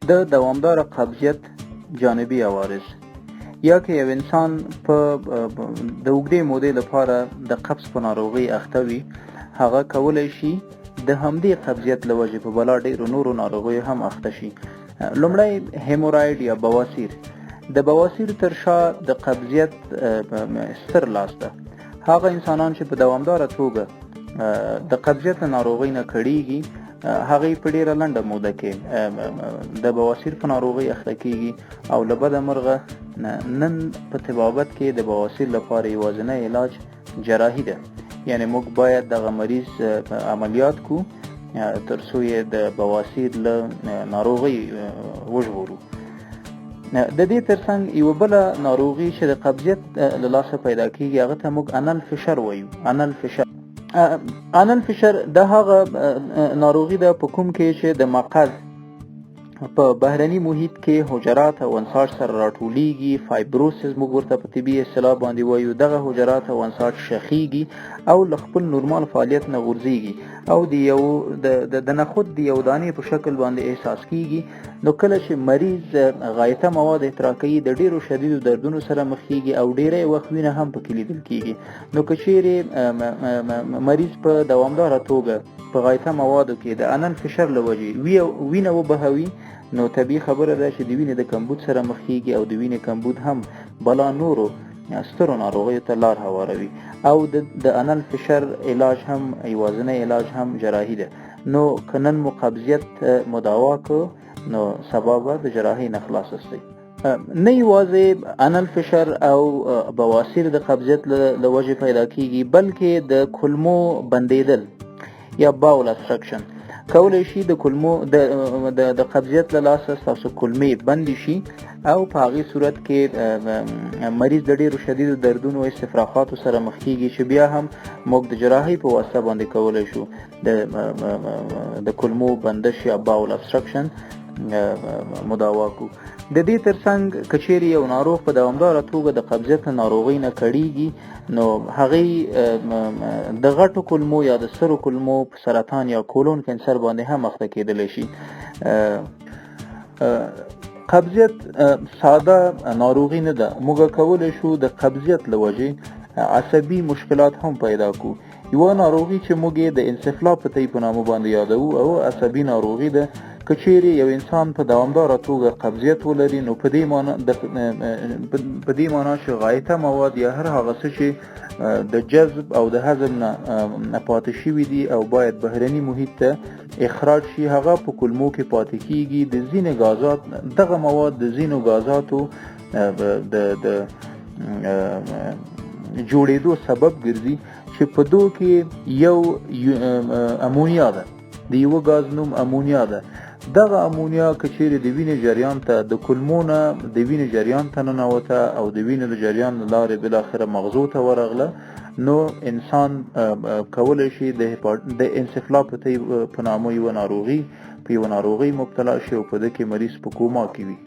د دوامداره قبضیت جانبي عوارض. یا که یو انسان په د اوږدې مودې لپاره د قبض په ناروغۍ اخته وي، هغه کولی شي د همدې قبضیت له وجې په بلا ډېرو نورو ناروغیو هم اخته شي. لومړی هیموراید یا بواسیر. د بواسیر تر شا د قبضیت ستر لاس ده. هغه انسانان چې په دوامداره توګه د قبضیت له ناروغۍ نه کړېږي، هغې په ډېره لنډه موده کې د بواسیر په ناروغۍ اخته کېږي او له بده مرغه نن په طبابت کې د بواسیر لپاره یوازینی علاج جراحي ده. یعنی موږ باید دغه مریض عملیات کو تر څو یې د بواسیر له ناروغۍ وژغورو. د دې ترڅنګ یوه بله ناروغي چې د قبضیت له لاسه پیدا کېږي، هغه ته موږ انل فشر وایو. انل فشر د هغه ناروغي ده په کوم کې چې د مقعد په بهرني محیط کې حجرات او انساج سره راټولیږي. فایبروسس موږ ورته په طبي اصطلاح باندې وایو. دغه حجرات او انساج شخیږي او له خپل نورمال فعالیت نه غورځېږي او د نخود د یو دانې په شکل باندې احساس کېږي. نو کله چې مریض غایطه مواد احتراق کوي، د ډېرو شدیدو دردونو سره مخ کېږي او ډېری وخت وینه هم پکې لیدل کېږي. نو که چیرې مریض په دوامداره توګه په غایطه موادو کې د انل فشر له وجې وینه وبهوي، نو طبیعي خبره ده چې د وینې د کمبود سره مخ کېږي او د وینې کمبود هم بلا نورو سترو ناروغیو ته لار هواروي. او د انل فشر علاج هم یوازینی علاج هم جراحي ده. نو که نن مو قبضیت مداوا کو، نو سبا به د جراحۍ نه خلاص استئ. نه یوازې انل فشر او بواسیر د قبضیت له وجې پیدا کېږي، بلکې د کولمو بندېدل یا باول ابسترکشن کولی شي د کولمو د قبضیت له لاسه ستاسو کولمې بندې شي او په هغې صورت کې مریض د ډېرو شدیدو دردونو او استفراغاتو سره مخ کېږي، چې بیا هم موږ د جراحۍ په واسطه باندې کولی شو د کولمو بندش یا باول ابسترکشن مداوا کو. د دې ترڅنګ که چیرې یو ناروغ په دوامداره توګه د قبضیت ناروغۍ نه کړېږي، نو هغې د غټو کولمو یا د سترو کولمو په سرطان یا کولون کینسر باندې هم اخته کېدلی شي. قبضیت ساده ناروغي نه ده. موږ کولی شو د قبضیت له وجې عصبي مشکلات هم پیدا کو. یوه ناروغي چې موږ یې د انسفلا په طی په نامه باندې یادوو او عصبي ناروغي ده. که چیرې یو انسان په دوامداره توګه قبضیت ولري، نو په دې معنا چې غایطه مواد یا هر هغه څه چې د جذب او د هضم نه پاتې شوي دي او باید بهرني محیط ته اخراج شي، هغه په کولمو کې پاتې کېږي. د ځینې غازات دغه مواد د ځینو غازاتو د جوړېدو سبب ګرځي، چې په دو کې یو امونیا ده. د یوه غاز نوم امونیا ده. دغه امونیا که چیرې د وینې جریان ته د کولمو نه د وینې جریان ته ننوته او د وینې د جریان له لارې بالاخره مغزو ته ورغله، نو انسان کولی شي د انسفلا په نامه یوه ناروغي مبتلا شي او په ده کې مریض په کوما کې وي.